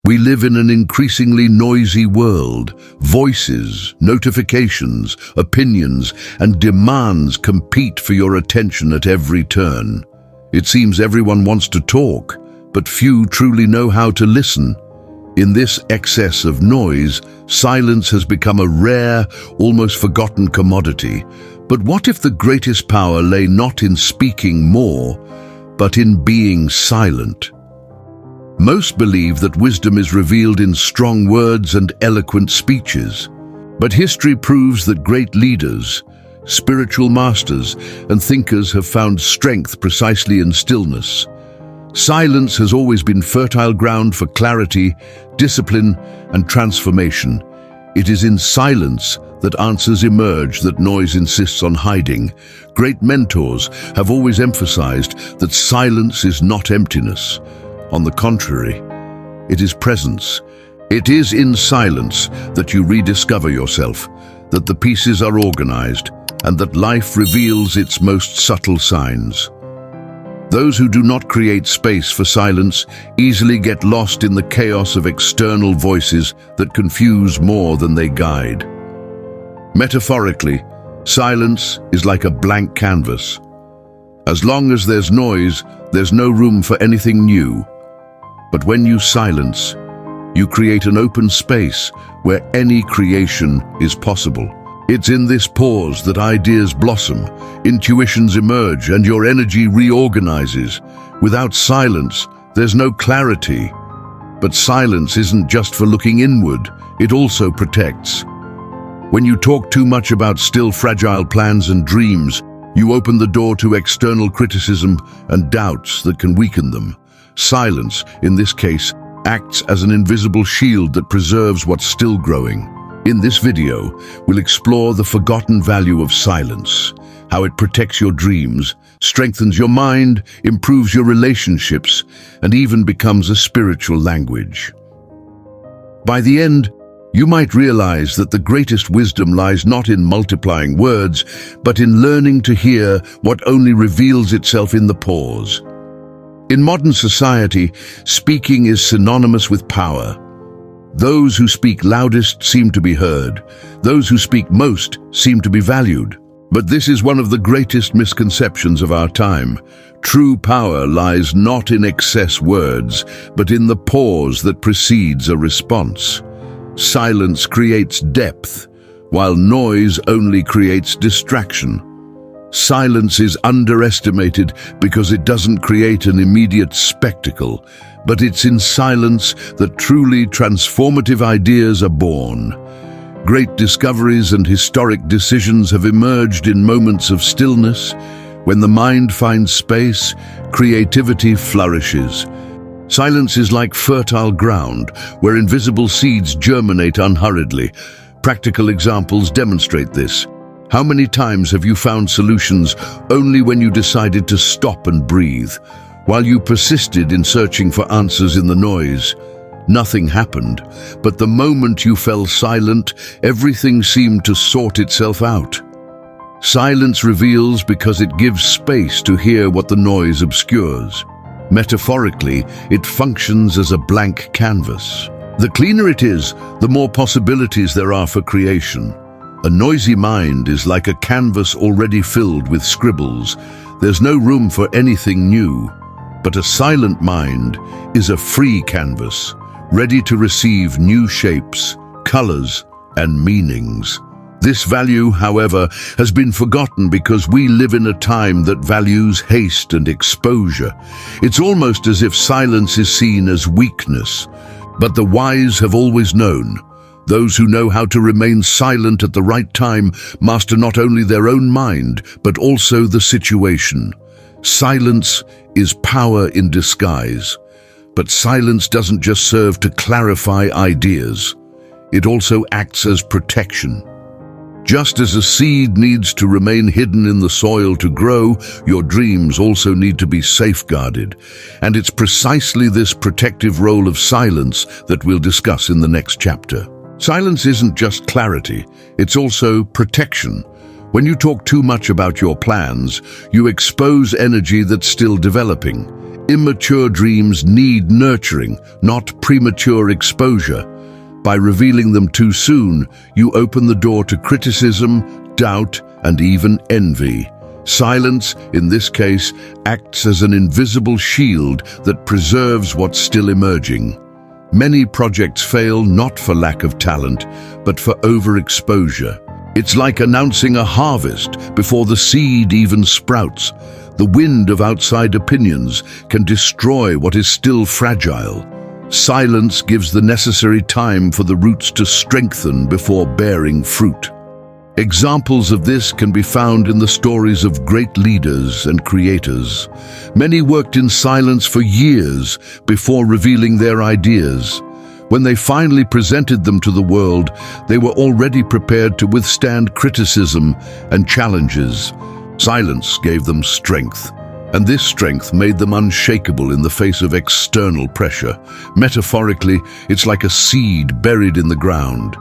We live in an increasingly noisy world. Voices, notifications, opinions, and demands compete for your attention at every turn. It seems everyone wants to talk, but few truly know how to listen. In this excess of noise, silence has become a rare, almost forgotten commodity. But what if the greatest power lay not in speaking more, but in being silent? Most believe that wisdom is revealed in strong words and eloquent speeches. But history proves that great leaders, spiritual masters, and thinkers have found strength precisely in stillness. Silence has always been fertile ground for clarity, discipline, and transformation. It is in silence that answers emerge that noise insists on hiding. Great mentors have always emphasized that silence is not emptiness. On the contrary, it is presence. It is in silence that you rediscover yourself, that the pieces are organized, and that life reveals its most subtle signs. Those who do not create space for silence easily get lost in the chaos of external voices that confuse more than they guide. Metaphorically, silence is like a blank canvas. As long as there's noise, there's no room for anything new. But when you silence, you create an open space where any creation is possible. It's in this pause that ideas blossom, intuitions emerge, and your energy reorganizes. Without silence, there's no clarity. But silence isn't just for looking inward, it also protects. When you talk too much about still fragile plans and dreams, you open the door to external criticism and doubts that can weaken them. Silence, in this case, acts as an invisible shield that preserves what's still growing. In this video, we'll explore the forgotten value of silence, how it protects your dreams, strengthens your mind, improves your relationships, and even becomes a spiritual language. By the end, you might realize that the greatest wisdom lies not in multiplying words, but in learning to hear what only reveals itself in the pause. In modern society, speaking is synonymous with power. Those who speak loudest seem to be heard. Those who speak most seem to be valued. But this is one of the greatest misconceptions of our time. True power lies not in excess words, but in the pause that precedes a response. Silence creates depth, while noise only creates distraction. Silence is underestimated because it doesn't create an immediate spectacle, but it's in silence that truly transformative ideas are born. Great discoveries and historic decisions have emerged in moments of stillness. When the mind finds space, creativity flourishes. Silence is like fertile ground, where invisible seeds germinate unhurriedly. Practical examples demonstrate this. How many times have you found solutions only when you decided to stop and breathe? While you persisted in searching for answers in the noise, nothing happened. But the moment you fell silent, everything seemed to sort itself out. Silence reveals because it gives space to hear what the noise obscures. Metaphorically, it functions as a blank canvas. The cleaner it is, the more possibilities there are for creation. A noisy mind is like a canvas already filled with scribbles. There's no room for anything new. But a silent mind is a free canvas, ready to receive new shapes, colors, and meanings. This value, however, has been forgotten because we live in a time that values haste and exposure. It's almost as if silence is seen as weakness. But the wise have always known. Those who know how to remain silent at the right time master not only their own mind, but also the situation. Silence is power in disguise. But silence doesn't just serve to clarify ideas. It also acts as protection. Just as a seed needs to remain hidden in the soil to grow, your dreams also need to be safeguarded. And it's precisely this protective role of silence that we'll discuss in the next chapter. Silence isn't just clarity, it's also protection. When you talk too much about your plans, you expose energy that's still developing. Immature dreams need nurturing, not premature exposure. By revealing them too soon, you open the door to criticism, doubt, and even envy. Silence, in this case, acts as an invisible shield that preserves what's still emerging. Many projects fail not for lack of talent, but for overexposure. It's like announcing a harvest before the seed even sprouts. The wind of outside opinions can destroy what is still fragile. Silence gives the necessary time for the roots to strengthen before bearing fruit. Examples of this can be found in the stories of great leaders and creators. Many worked in silence for years before revealing their ideas. When they finally presented them to the world, they were already prepared to withstand criticism and challenges. Silence gave them strength, and this strength made them unshakable in the face of external pressure. Metaphorically, it's like a seed buried in the ground.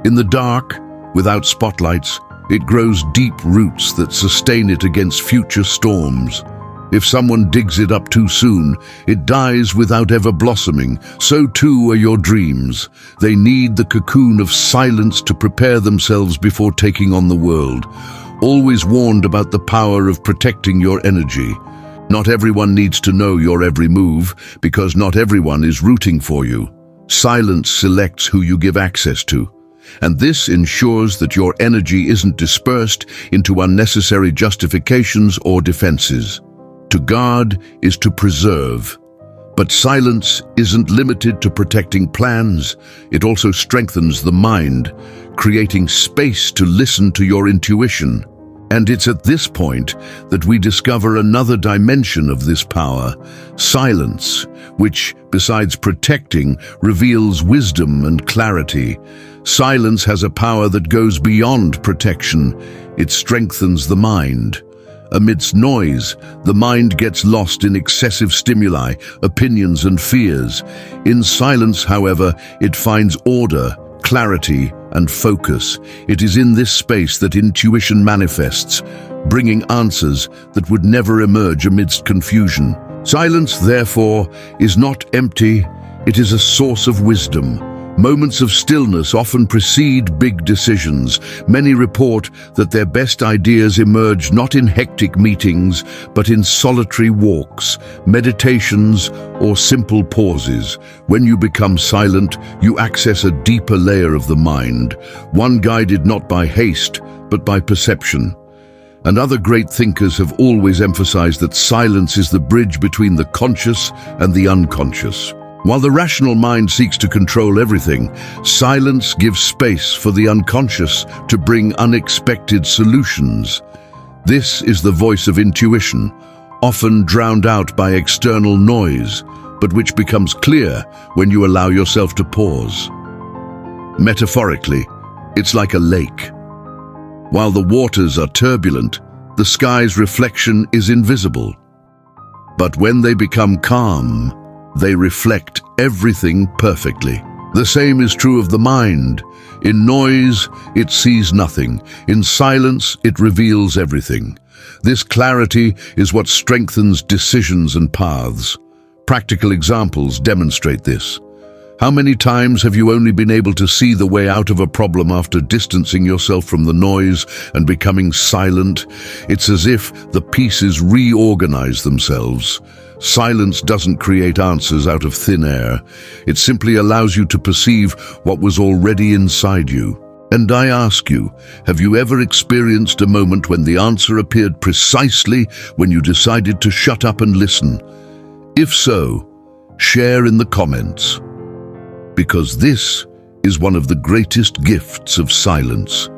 In the dark, without spotlights, it grows deep roots that sustain it against future storms. If someone digs it up too soon, it dies without ever blossoming. So too are your dreams. They need the cocoon of silence to prepare themselves before taking on the world. Always warned about the power of protecting your energy. Not everyone needs to know your every move, because not everyone is rooting for you. Silence selects who you give access to. And this ensures that your energy isn't dispersed into unnecessary justifications or defenses. To guard is to preserve. But silence isn't limited to protecting plans. It also strengthens the mind, creating space to listen to your intuition. And it's at this point that we discover another dimension of this power, silence, which, besides protecting, reveals wisdom and clarity. Silence has a power that goes beyond protection. It strengthens the mind. Amidst noise, the mind gets lost in excessive stimuli, opinions and fears. In silence, however, it finds order, clarity, and focus. It is in this space that intuition manifests, bringing answers that would never emerge amidst confusion. Silence, therefore, is not empty, it is a source of wisdom. Moments of stillness often precede big decisions. Many report that their best ideas emerge not in hectic meetings, but in solitary walks, meditations, or simple pauses. When you become silent, you access a deeper layer of the mind, one guided not by haste, but by perception. And other great thinkers have always emphasized that silence is the bridge between the conscious and the unconscious. While the rational mind seeks to control everything, silence gives space for the unconscious to bring unexpected solutions. This is the voice of intuition, often drowned out by external noise, but which becomes clear when you allow yourself to pause. Metaphorically, it's like a lake. While the waters are turbulent, the sky's reflection is invisible. But when they become calm, they reflect everything perfectly. The same is true of the mind. In noise, it sees nothing. In silence, it reveals everything. This clarity is what strengthens decisions and paths. Practical examples demonstrate this. How many times have you only been able to see the way out of a problem after distancing yourself from the noise and becoming silent? It's as if the pieces reorganize themselves. Silence doesn't create answers out of thin air. It simply allows you to perceive what was already inside you. And I ask you, have you ever experienced a moment when the answer appeared precisely when you decided to shut up and listen? If so, share in the comments. Because this is one of the greatest gifts of silence.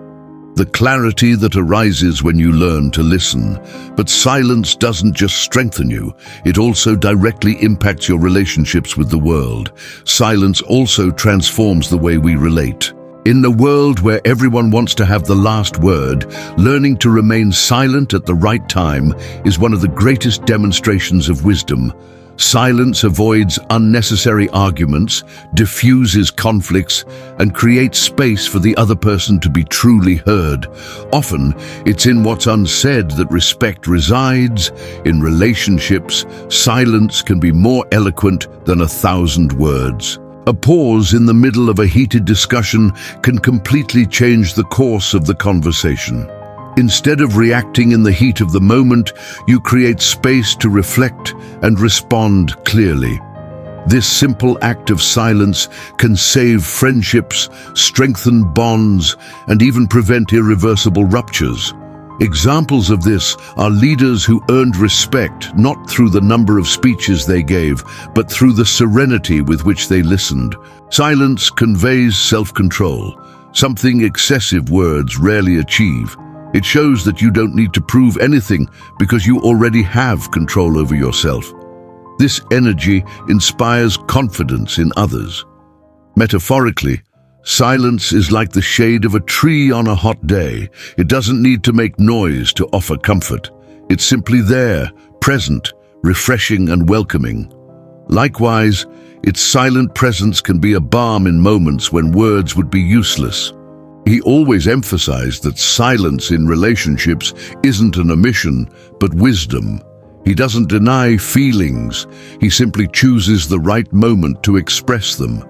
The clarity that arises when you learn to listen. But silence doesn't just strengthen you, it also directly impacts your relationships with the world. Silence also transforms the way we relate. In a world where everyone wants to have the last word, learning to remain silent at the right time is one of the greatest demonstrations of wisdom. Silence avoids unnecessary arguments, diffuses conflicts, and creates space for the other person to be truly heard. Often, it's in what's unsaid that respect resides. In relationships, silence can be more eloquent than 1,000 words. A pause in the middle of a heated discussion can completely change the course of the conversation. Instead of reacting in the heat of the moment, you create space to reflect and respond clearly. This simple act of silence can save friendships, strengthen bonds, and even prevent irreversible ruptures. Examples of this are leaders who earned respect not through the number of speeches they gave, but through the serenity with which they listened. Silence conveys self-control, something excessive words rarely achieve. It shows that you don't need to prove anything because you already have control over yourself. This energy inspires confidence in others. Metaphorically, silence is like the shade of a tree on a hot day. It doesn't need to make noise to offer comfort. It's simply there, present, refreshing and welcoming. Likewise, its silent presence can be a balm in moments when words would be useless. He always emphasized that silence in relationships isn't an omission, but wisdom. He doesn't deny feelings, he simply chooses the right moment to express them.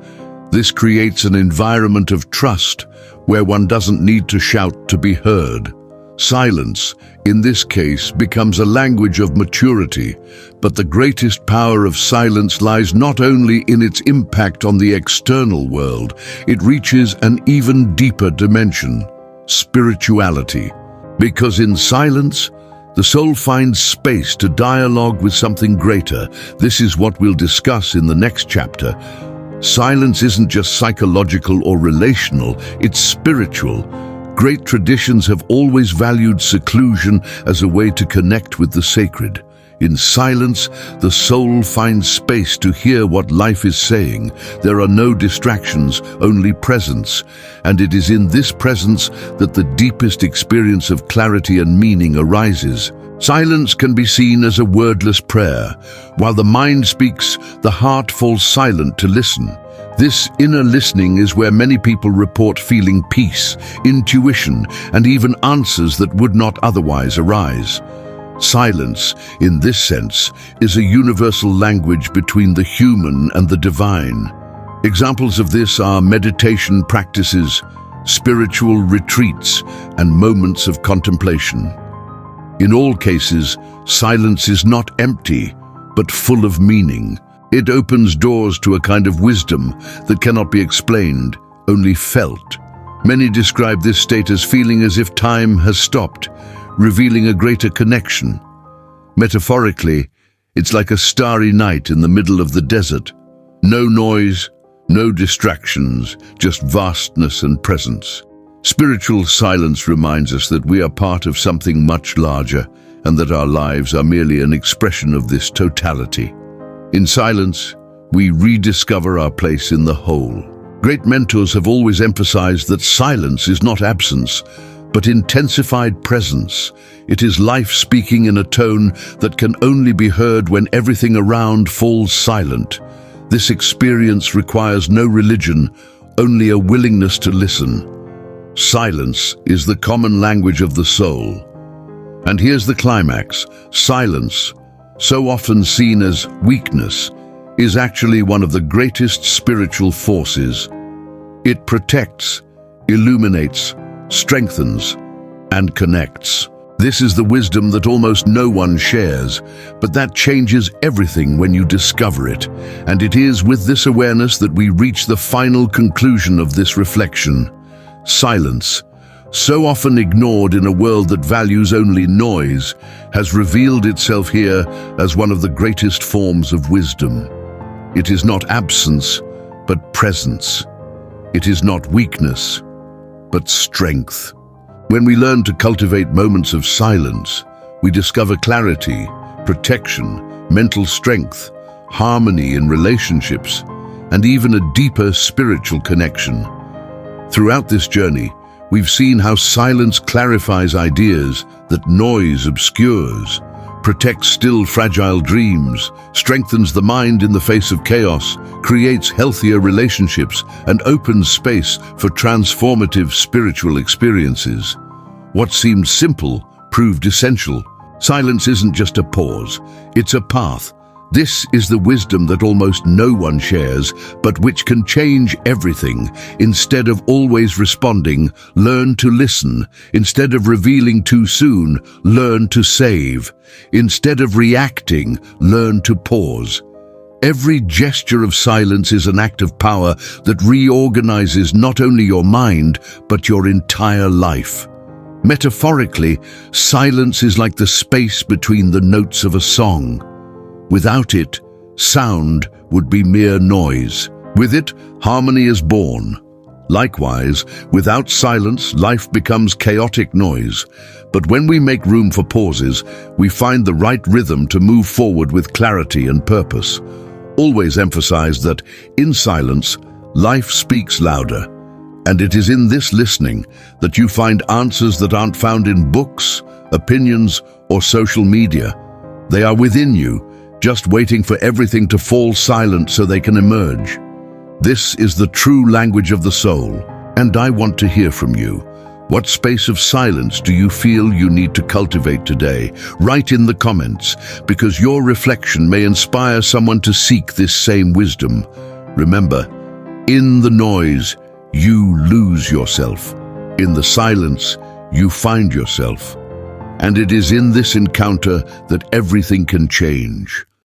This creates an environment of trust, where one doesn't need to shout to be heard. Silence, in this case, becomes a language of maturity, but the greatest power of silence lies not only in its impact on the external world, it reaches an even deeper dimension, spirituality. Because in silence, the soul finds space to dialogue with something greater. This is what we'll discuss in the next chapter. Silence isn't just psychological or relational, it's spiritual. Great traditions have always valued seclusion as a way to connect with the sacred. In silence, the soul finds space to hear what life is saying. There are no distractions, only presence. And it is in this presence that the deepest experience of clarity and meaning arises. Silence can be seen as a wordless prayer. While the mind speaks, the heart falls silent to listen. This inner listening is where many people report feeling peace, intuition, and even answers that would not otherwise arise. Silence, in this sense, is a universal language between the human and the divine. Examples of this are meditation practices, spiritual retreats, and moments of contemplation. In all cases, silence is not empty, but full of meaning. It opens doors to a kind of wisdom that cannot be explained, only felt. Many describe this state as feeling as if time has stopped, revealing a greater connection. Metaphorically, it's like a starry night in the middle of the desert. No noise, no distractions, just vastness and presence. Spiritual silence reminds us that we are part of something much larger, and that our lives are merely an expression of this totality. In silence, we rediscover our place in the whole. Great mentors have always emphasized that silence is not absence, but intensified presence. It is life speaking in a tone that can only be heard when everything around falls silent. This experience requires no religion, only a willingness to listen. Silence is the common language of the soul. And here's the climax. Silence, so often seen as weakness, is actually one of the greatest spiritual forces. It protects, illuminates, strengthens, and connects. This is the wisdom that almost no one shares, but that changes everything when you discover it. And it is with this awareness that we reach the final conclusion of this reflection. Silence, so often ignored in a world that values only noise, has revealed itself here as one of the greatest forms of wisdom. It is not absence, but presence. It is not weakness, but strength. When we learn to cultivate moments of silence, we discover clarity, protection, mental strength, harmony in relationships, and even a deeper spiritual connection. Throughout this journey, we've seen how silence clarifies ideas that noise obscures, protects still fragile dreams, strengthens the mind in the face of chaos, creates healthier relationships, and opens space for transformative spiritual experiences. What seemed simple proved essential. Silence isn't just a pause, it's a path. This is the wisdom that almost no one shares, but which can change everything. Instead of always responding, learn to listen. Instead of revealing too soon, learn to save. Instead of reacting, learn to pause. Every gesture of silence is an act of power that reorganizes not only your mind, but your entire life. Metaphorically, silence is like the space between the notes of a song. Without it, sound would be mere noise. With it, harmony is born. Likewise, without silence, life becomes chaotic noise. But when we make room for pauses, we find the right rhythm to move forward with clarity and purpose. Always emphasize that, in silence, life speaks louder. And it is in this listening that you find answers that aren't found in books, opinions, or social media. They are within you, just waiting for everything to fall silent so they can emerge. This is the true language of the soul, and I want to hear from you. What space of silence do you feel you need to cultivate today? Write in the comments, because your reflection may inspire someone to seek this same wisdom. Remember, in the noise, you lose yourself. In the silence, you find yourself. And it is in this encounter that everything can change.